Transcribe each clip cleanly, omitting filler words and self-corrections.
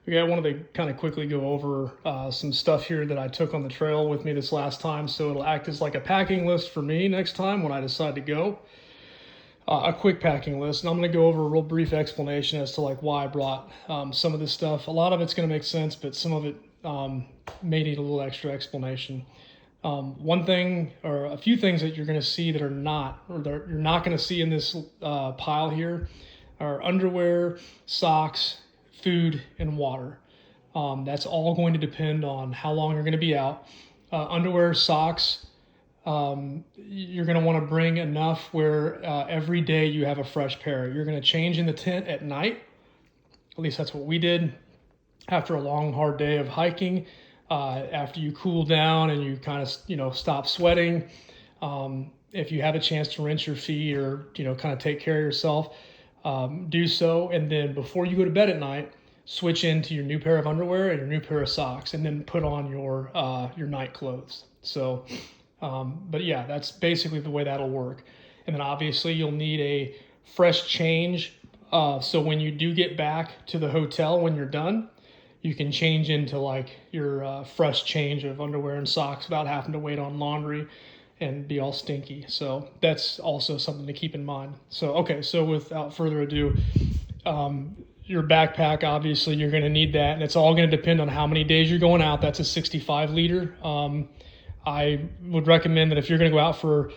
Okay, I wanted to kind of quickly go over some stuff here that I took on the trail with me this last time, so it'll act as like a packing list for me next time when I decide to go. A quick packing list, and I'm going to go over a real brief explanation as to like why I brought some of this stuff. A lot of it's going to make sense, but some of it may need a little extra explanation. One thing, or a few things that you're going to see that are not, or that you're not going to see in this pile here, are underwear, socks, food, and water. That's all going to depend on how long you're going to be out. Underwear, socks, you're going to want to bring enough where every day you have a fresh pair. You're going to change in the tent at night. At least that's what we did after a long, hard day of hiking. After you cool down and you kind of, stop sweating. If you have a chance to rinse your feet or, kind of take care of yourself, do so. And then before you go to bed at night, switch into your new pair of underwear and your new pair of socks, and then put on your night clothes. So, but yeah, that's basically the way that'll work. And then obviously you'll need a fresh change. So when you do get back to the hotel when you're done, you can change into like your fresh change of underwear and socks without having to wait on laundry and be all stinky. So that's also something to keep in mind. So, okay, so without further ado, your backpack, obviously you're going to need that, and it's all going to depend on how many days you're going out. That's a 65 liter. I would recommend that if you're going to go out for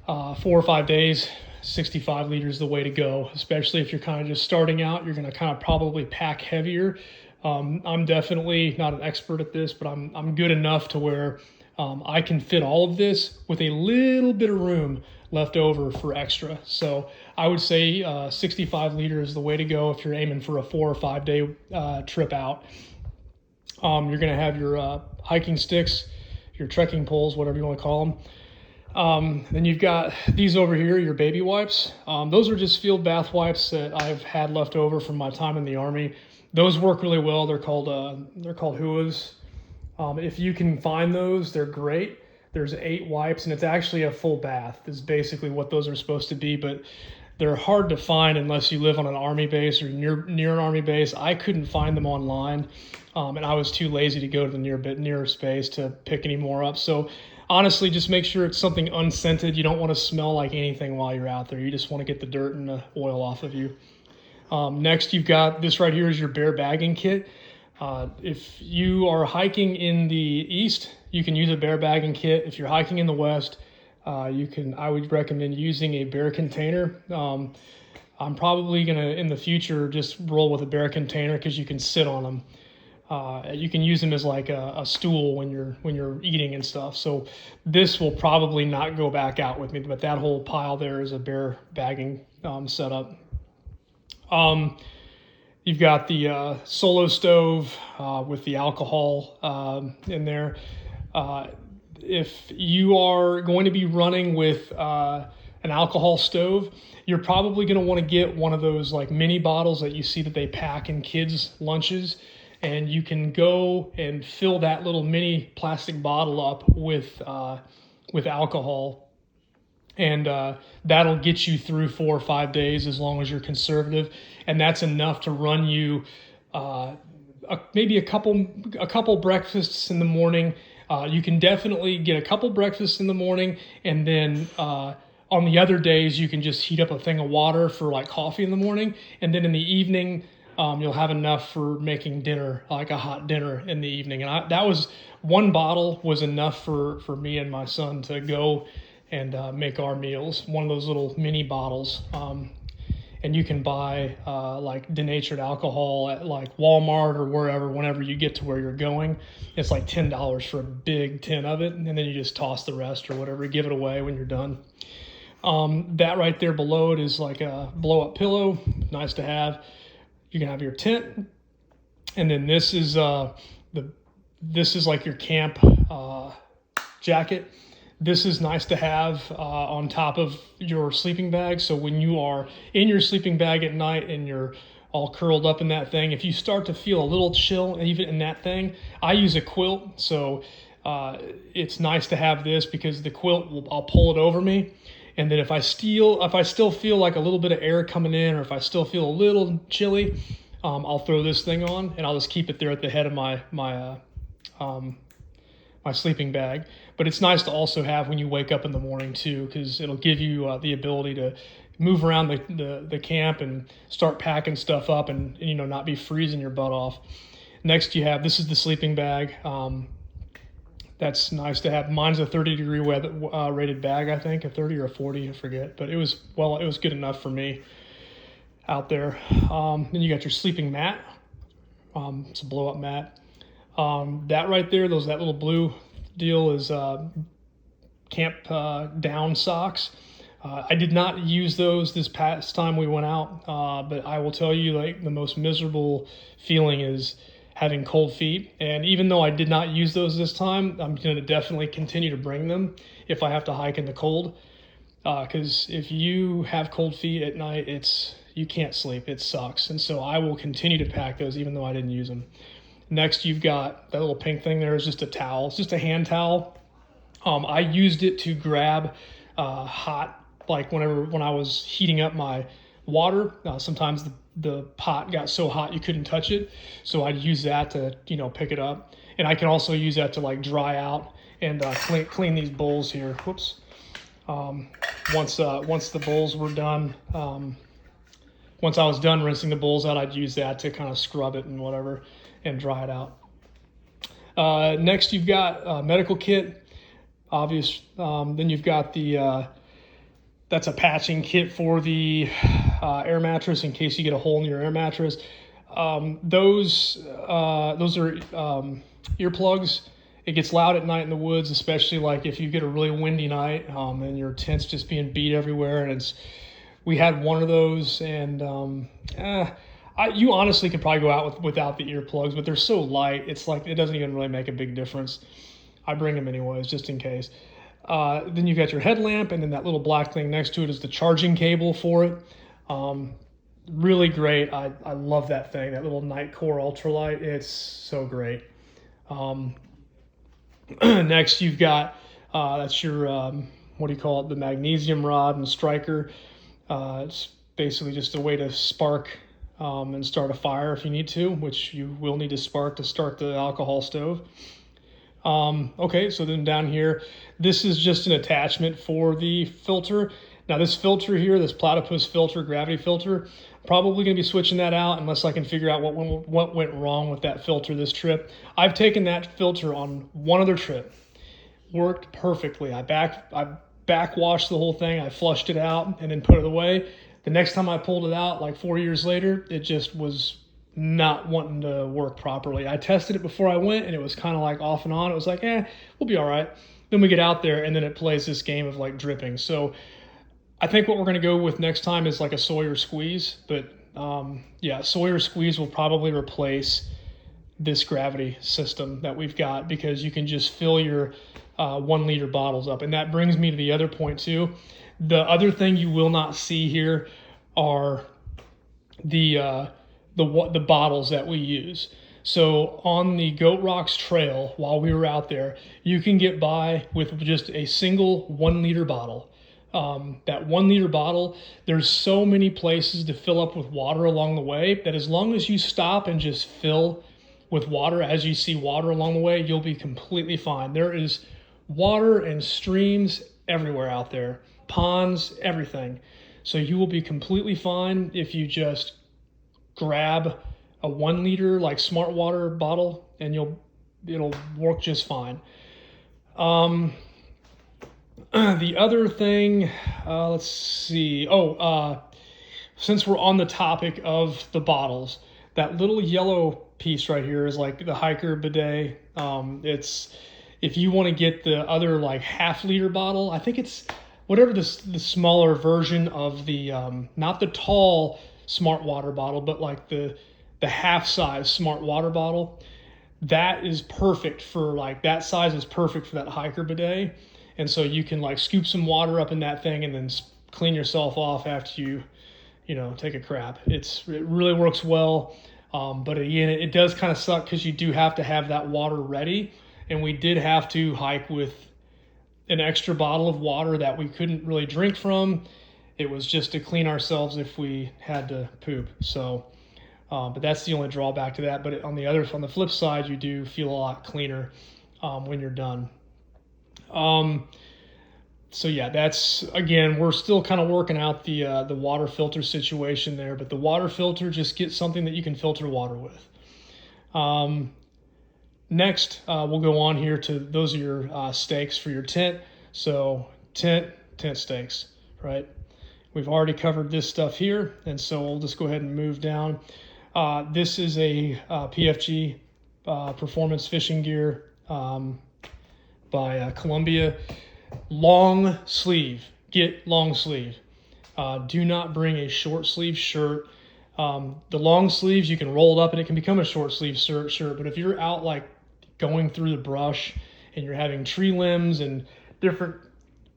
4 or 5 days, 65 liters is the way to go, especially if you're kind of just starting out. You're going to kind of probably pack heavier. I'm definitely not an expert at this, but I'm good enough to where I can fit all of this with a little bit of room left over for extra. So I would say 65 liters is the way to go if you're aiming for a 4 or 5 day trip out. You're going to have your hiking sticks, your trekking poles, whatever you want to call them. Then you've got these over here, your baby wipes. Those are just field bath wipes that I've had left over from my time in the Army. Those work really well. They're called Huas. If you can find those, they're great. There's 8 wipes, and it's actually a full bath is basically what those are supposed to be, but they're hard to find unless you live on an Army base or near an Army base. I couldn't find them online, and I was too lazy to go to the nearest space to pick any more up. So honestly, just make sure it's something unscented. You don't want to smell like anything while you're out there. You just want to get the dirt and the oil off of you. Next, you've got this right here is your bear bagging kit. If you are hiking in the east, you can use a bear bagging kit. If you're hiking in the west, I would recommend using a bear container. I'm probably gonna in the future just roll with a bear container because you can sit on them. You can use them as like a stool when you're eating and stuff. So this will probably not go back out with me, but that whole pile there is a bear bagging setup. You've got the solo stove with the alcohol in there. If you are going to be running with an alcohol stove, you're probably going to want to get one of those like mini bottles that you see that they pack in kids' lunches. And you can go and fill that little mini plastic bottle up with alcohol. And that'll get you through 4 or 5 days as long as you're conservative, and that's enough to run you maybe a couple breakfasts in the morning. You can definitely get a couple breakfasts in the morning, and then on the other days you can just heat up a thing of water for like coffee in the morning, and then in the evening you'll have enough for making dinner, like a hot dinner in the evening. And that was one bottle was enough for me and my son to go and make our meals. One of those little mini bottles. And you can buy like denatured alcohol at like Walmart or wherever, whenever you get to where you're going. It's like $10 for a big tin of it, and then you just toss the rest or whatever, give it away when you're done. That right there below it is like a blow-up pillow, nice to have. You can have your tent, and then this is like your camp jacket. This is nice to have on top of your sleeping bag. So when you are in your sleeping bag at night and you're all curled up in that thing, if you start to feel a little chill even in that thing, I use a quilt. So it's nice to have this because the quilt, I'll pull it over me. And then if I still feel like a little bit of air coming in, or if I still feel a little chilly, I'll throw this thing on and I'll just keep it there at the head of my sleeping bag. But it's nice to also have when you wake up in the morning too, because it'll give you the ability to move around the camp and start packing stuff up and not be freezing your butt off. Next you have, this is the sleeping bag. That's nice to have. Mine's a 30-degree rated bag, I think, a 30 or a 40, I forget. But it was good enough for me out there. Then you got your sleeping mat. It's a blow-up mat. That right there, that little blue deal is camp down socks. I did not use those this past time we went out, but I will tell you, like, the most miserable feeling is having cold feet. And even though I did not use those this time, I'm going to definitely continue to bring them if I have to hike in the cold. Because if you have cold feet at night, you can't sleep. It sucks. And so I will continue to pack those even though I didn't use them. Next, you've got that little pink thing there is just a towel. It's just a hand towel. I used it to grab hot, like when I was heating up my water. Sometimes the pot got so hot you couldn't touch it, so I'd use that to pick it up. And I can also use that to like dry out and clean these bowls here. Whoops. Once the bowls were done, once I was done rinsing the bowls out, I'd use that to kind of scrub it and whatever and dry it out. Next, you've got a medical kit. Obvious. Then you've got that's a patching kit for the air mattress in case you get a hole in your air mattress. Those are earplugs. It gets loud at night in the woods, especially like if you get a really windy night and your tent's just being beat everywhere. And we had one of those, and you honestly could probably go out without the earplugs, but they're so light. It's like it doesn't even really make a big difference. I bring them anyways, just in case. Then you've got your headlamp, and then that little black thing next to it is the charging cable for it. Really great. I love that thing, that little Nitecore ultralight. It's so great. Next, you've got that's your what do you call it? The magnesium rod and striker. It's basically just a way to spark and start a fire if you need to, which you will need to spark to start the alcohol stove. Okay, so then down here, this is just an attachment for the filter. Now this filter here, this Platypus filter, gravity filter, probably going to be switching that out unless I can figure out what went wrong with that filter this trip. I've taken that filter on one other trip. Worked perfectly. I backwashed the whole thing. I flushed it out and then put it away. The next time I pulled it out, like 4 years later, it just was not wanting to work properly. I tested it before I went, and it was kind of like off and on. It was like, we'll be all right. Then we get out there, and then it plays this game of like dripping. So I think what we're going to go with next time is like a Sawyer squeeze. But yeah, Sawyer squeeze will probably replace this gravity system that we've got, because you can just fill your 1 liter bottles up. And that brings me to the other point too. The other thing you will not see here are the bottles that we use. So on the Goat Rocks Trail, while we were out there, you can get by with just a single 1 liter bottle. That 1 liter bottle, there's so many places to fill up with water along the way that as long as you stop and just fill with water as you see water along the way, you'll be completely fine. There is water and streams everywhere out there, ponds, everything. So you will be completely fine if you just grab a 1 liter like Smart Water bottle, and it'll work just fine. The other thing, let's see. Since we're on the topic of the bottles, that little yellow piece right here is like the hiker bidet. It's, if you want to get the other like half-liter bottle, I think it's whatever the smaller version of the not the tall Smart Water bottle, but like the half-size Smart Water bottle. That is perfect for, like, that size is perfect for that hiker bidet. And so you can like scoop some water up in that thing and then clean yourself off after you take a crap. It really works well. But again, it does kind of suck because you do have to have that water ready. And we did have to hike with an extra bottle of water that we couldn't really drink from. It was just to clean ourselves if we had to poop. So But that's the only drawback to that. But on the flip side, you do feel a lot cleaner when you're done. So yeah, that's, again, we're still kind of working out the water filter situation there, but the water filter, just get something that you can filter water with. Next, we'll go on here to, those are your stakes for your tent. So tent stakes, right? We've already covered this stuff here, and so we'll just go ahead and move down. This is a PFG Performance Fishing Gear by Columbia. Long sleeve, get long sleeve. Do not bring a short sleeve shirt. The long sleeves, you can roll it up and it can become a short sleeve shirt, but if you're out like going through the brush and you're having tree limbs and different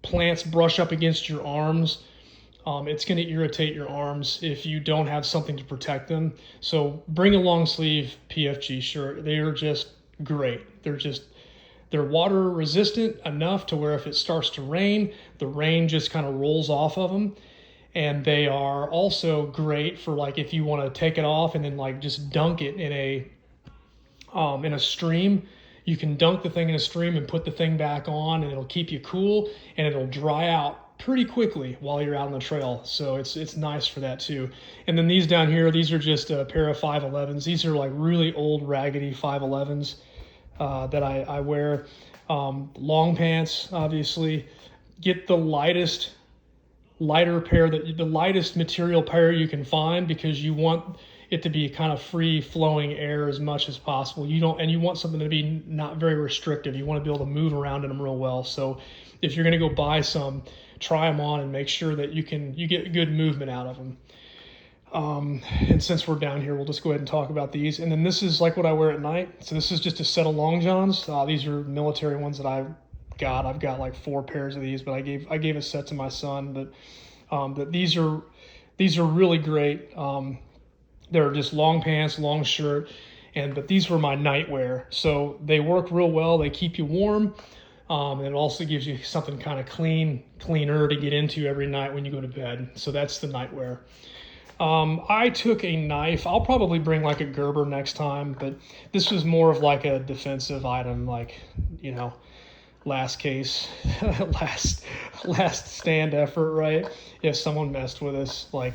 plants brush up against your arms, it's going to irritate your arms if you don't have something to protect them. So bring a long sleeve PFG shirt. They are just great. They're water resistant enough to where if it starts to rain, the rain just kind of rolls off of them. And they are also great for like if you want to take it off and then like just dunk it in a stream. You can dunk the thing in a stream and put the thing back on, and it'll keep you cool and it'll dry out pretty quickly while you're out on the trail. So it's nice for that too. And then these down here, these are just a pair of 511s. These are like really old raggedy 511s that I wear. Long pants, obviously. Get the lighter pair, the lightest material pair you can find, because you want it to be kind of free flowing air as much as possible. You want something to be not very restrictive. You want to be able to move around in them real well. So if you're going to go buy some, try them on and make sure that you get good movement out of them. And since we're down here, we'll just go ahead and talk about these. And then this is like what I wear at night. So this is just a set of long johns. These are military ones that I've got like 4 pairs of these, but I gave a set to my son. But these are really great. They're just long pants, long shirt, but these were my nightwear. So they work real well. They keep you warm. And it also gives you something kind of cleaner to get into every night when you go to bed. So that's the nightwear. I took a knife. I'll probably bring like a Gerber next time, but this was more of like a defensive item, like, last case, last stand effort, right? If someone messed with us, look,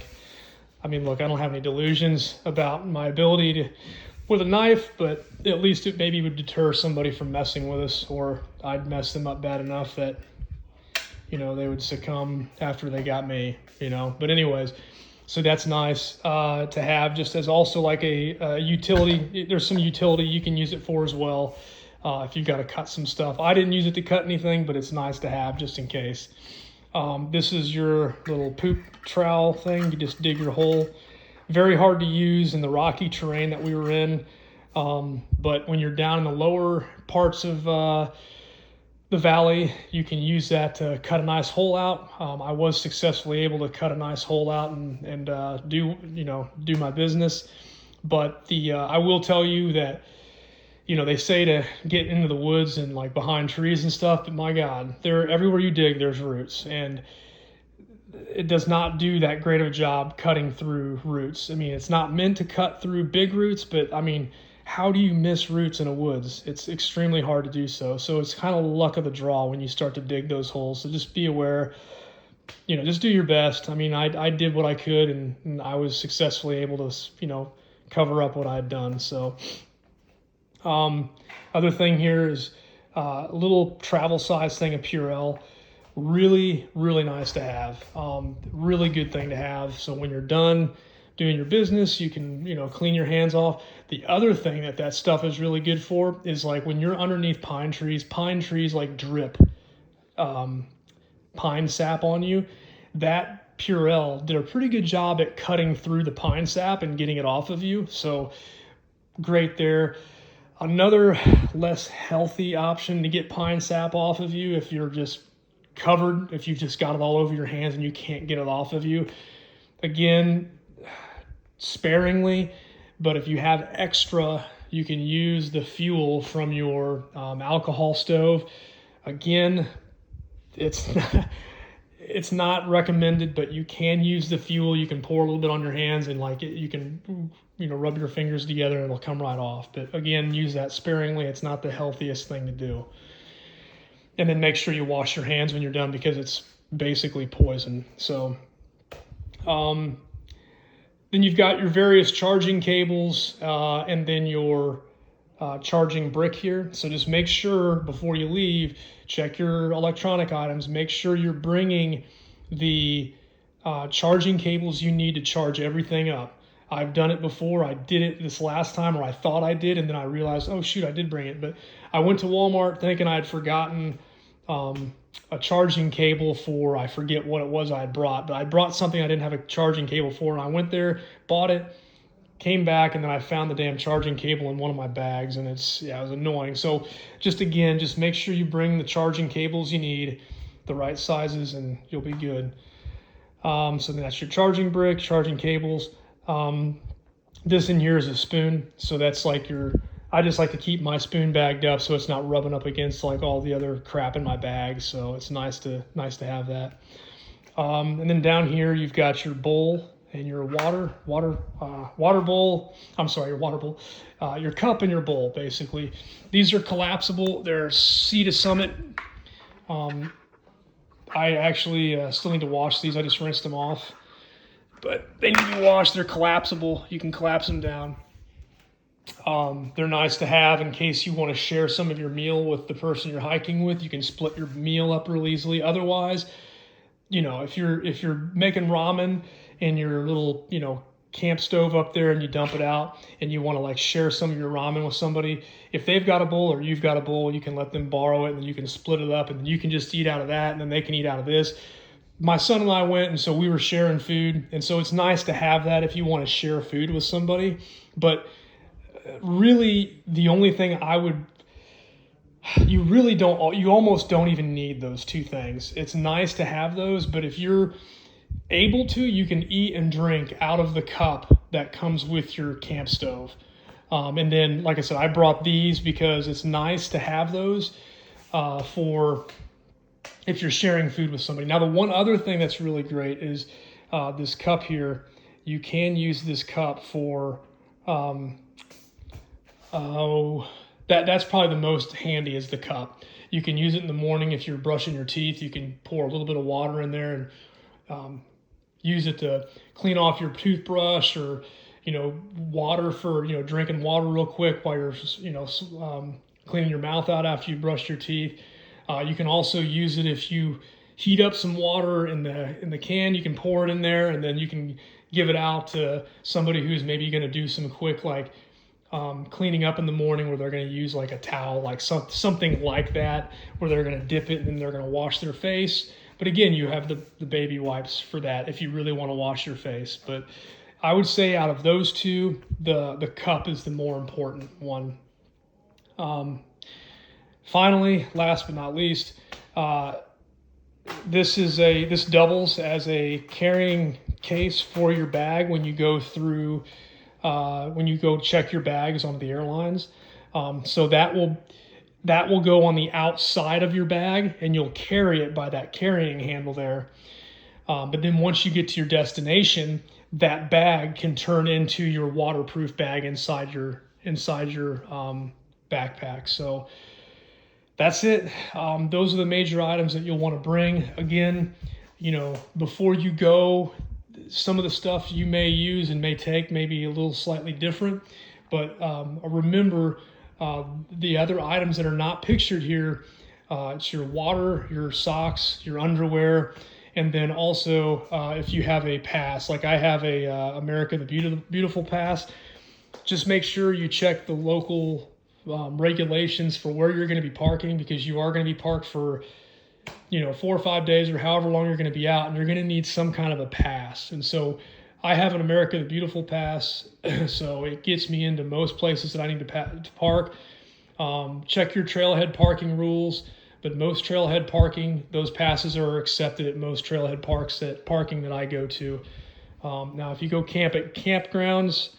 I don't have any delusions about my ability with a knife, but at least it maybe would deter somebody from messing with us, or I'd mess them up bad enough that, they would succumb after they got me, But anyways, so that's nice to have, just as also like a utility. There's some utility you can use it for as well. If you've got to cut some stuff. I didn't use it to cut anything, but it's nice to have just in case. This is your little poop trowel thing. You just dig your hole. Very hard to use in the rocky terrain that we were in. But when you're down in the lower parts of the valley, you can use that to cut a nice hole out. I was successfully able to cut a nice hole out and do my business. But I will tell you that, they say to get into the woods and like behind trees and stuff, but my God, everywhere you dig, there's roots, and it does not do that great of a job cutting through roots. It's not meant to cut through big roots, but how do you miss roots in a woods? It's extremely hard to do so. So it's kind of luck of the draw when you start to dig those holes. So just be aware, just do your best. I did what I could, and I was successfully able to, cover up what I had done. So, other thing here is a little travel size thing of Purell. Really, really nice to have. Really good thing to have. So when you're done doing your business, you can, clean your hands off. The other thing that stuff is really good for is like when you're underneath pine trees like drip pine sap on you. That Purell did a pretty good job at cutting through the pine sap and getting it off of you. So great there. Another less healthy option to get pine sap off of you if you're just covered, if you've just got it all over your hands and you can't get it off of you. Again, sparingly, but if you have extra, you can use the fuel from your alcohol stove. Again, it's it's not recommended, but you can use the fuel. You can pour a little bit on your hands and you can, rub your fingers together and it'll come right off. But again, use that sparingly. It's not the healthiest thing to do. And then make sure you wash your hands when you're done because it's basically poison. So, then you've got your various charging cables, and then your charging brick here. So just make sure before you leave, check your electronic items. Make sure you're bringing the charging cables you need to charge everything up. I've done it before. I did it this last time, or I thought I did, and then I realized, oh shoot, I did bring it. But I went to Walmart thinking I had forgotten a charging cable for, I forget what it was I had brought, but I brought something I didn't have a charging cable for, and I went there, bought it, came back, and then I found the damn charging cable in one of my bags, and it was annoying. So just make sure you bring the charging cables you need, the right sizes, and you'll be good. So that's your charging brick, charging cables. This in here is a spoon, so that's like I just like to keep my spoon bagged up so it's not rubbing up against like all the other crap in my bag. So it's nice to have that. And then down here you've got your bowl and your water bowl. I'm sorry, your water bowl, your cup and your bowl. Basically, these are collapsible. They're Sea to Summit. I actually still need to wash these. I just rinsed them off, but they need to be washed. They're collapsible. You can collapse them down. They're nice to have in case you want to share some of your meal with the person you're hiking with. You can split your meal up real easily. Otherwise, if you're making ramen in your little, camp stove up there and you dump it out and you want to like share some of your ramen with somebody, if they've got a bowl or you've got a bowl, you can let them borrow it and then you can split it up and then you can just eat out of that and then they can eat out of this. My son and I went, and so we were sharing food, and so it's nice to have that if you want to share food with somebody. But really, the only thing you almost don't even need those two things. It's nice to have those, but if you're able to, you can eat and drink out of the cup that comes with your camp stove. And then, like I said, I brought these because it's nice to have those for if you're sharing food with somebody. Now, the one other thing that's really great is this cup here. You can use this cup for, that's probably the most handy is the cup. You can use it in the morning if you're brushing your teeth. You can pour a little bit of water in there and use it to clean off your toothbrush or, water for, drinking water real quick while you're, cleaning your mouth out after you brush your teeth. You can also use it if you heat up some water in the can. You can pour it in there and then you can give it out to somebody who's maybe going to do some quick cleaning up in the morning where they're going to use like a towel, like something like that, where they're going to dip it and then they're going to wash their face. But again, you have the baby wipes for that if you really want to wash your face. But I would say out of those two, the cup is the more important one. Finally, last but not least, this doubles as a carrying case for your bag when you go through, when you go check your bags on the airlines. So that will go on the outside of your bag and you'll carry it by that carrying handle there. But then once you get to your destination, that bag can turn into your waterproof bag inside your backpack. So that's it. Those are the major items that you'll want to bring. Again, before you go, some of the stuff you may use and may take may be a little slightly different, but remember the other items that are not pictured here. It's your water, your socks, your underwear, and then also if you have a pass, like I have a America the Beautiful pass, just make sure you check the local regulations for where you're going to be parking, because you are going to be parked for 4 or 5 days or however long you're going to be out, and you're going to need some kind of a pass. And so I have an America the Beautiful pass, so it gets me into most places that I need to park. Check your trailhead parking rules, but most trailhead parking, those passes are accepted at most trailhead parking that I go to. Now, if you go camp at campgrounds,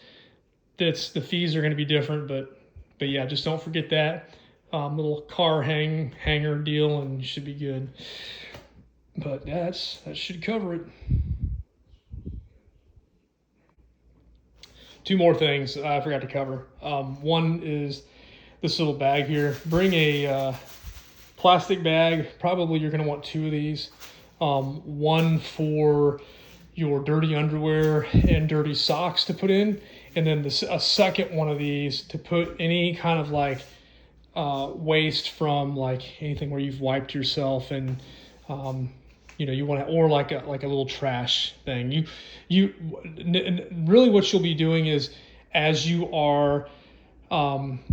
the fees are going to be different, but yeah, just don't forget that little car hanger deal, and you should be good. But yeah, that should cover it. Two more things I forgot to cover. One is this little bag here. Bring a plastic bag. Probably you're going to want two of these. One for your dirty underwear and dirty socks to put in, and then a second one of these to put any kind of like waste from like anything where you've wiped yourself, and you want to, or like a little trash thing. Really what you'll be doing is, as you are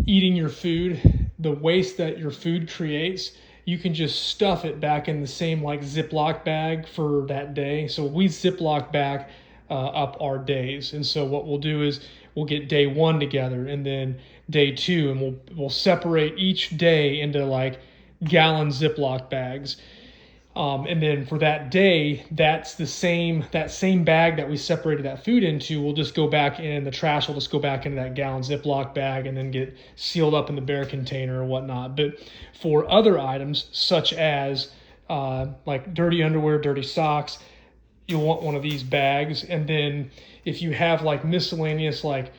eating your food, the waste that your food creates, you can just stuff it back in the same like Ziploc bag for that day. So we Ziploc bag up our days, and so what we'll do is we'll get day one together and then day two, and we'll separate each day into like gallon Ziploc bags. And then for that day, that same bag that we separated that food into will just go back in the trash. Will just go back into that gallon Ziploc bag and then get sealed up in the Bear container or whatnot. But for other items such as like dirty underwear, dirty socks, you'll want one of these bags. And then if you have like miscellaneous like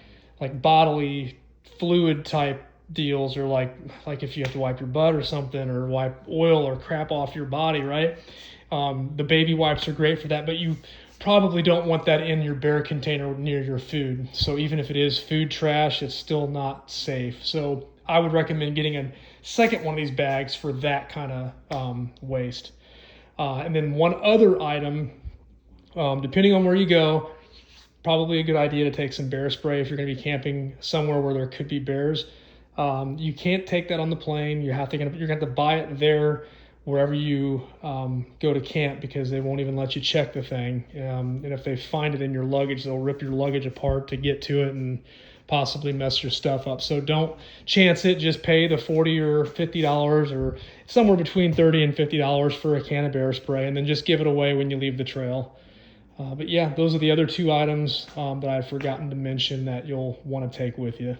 bodily fluid type deals, or like if you have to wipe your butt or something, or wipe oil or crap off your body, right? The baby wipes are great for that, but you probably don't want that in your Bear container near your food. So even if it is food trash, it's still not safe. So I would recommend getting a second one of these bags for that kind of waste. And then one other item, depending on where you go, probably a good idea to take some bear spray if you're going to be camping somewhere where there could be bears. You can't take that on the plane. You're going to have to buy it there wherever you go to camp, because they won't even let you check the thing. And if they find it in your luggage, they'll rip your luggage apart to get to it and possibly mess your stuff up. So don't chance it. Just pay the $40 or $50, or somewhere between $30 and $50 for a can of bear spray, and then just give it away when you leave the trail. But yeah, those are the other two items that I've forgotten to mention that you'll want to take with you.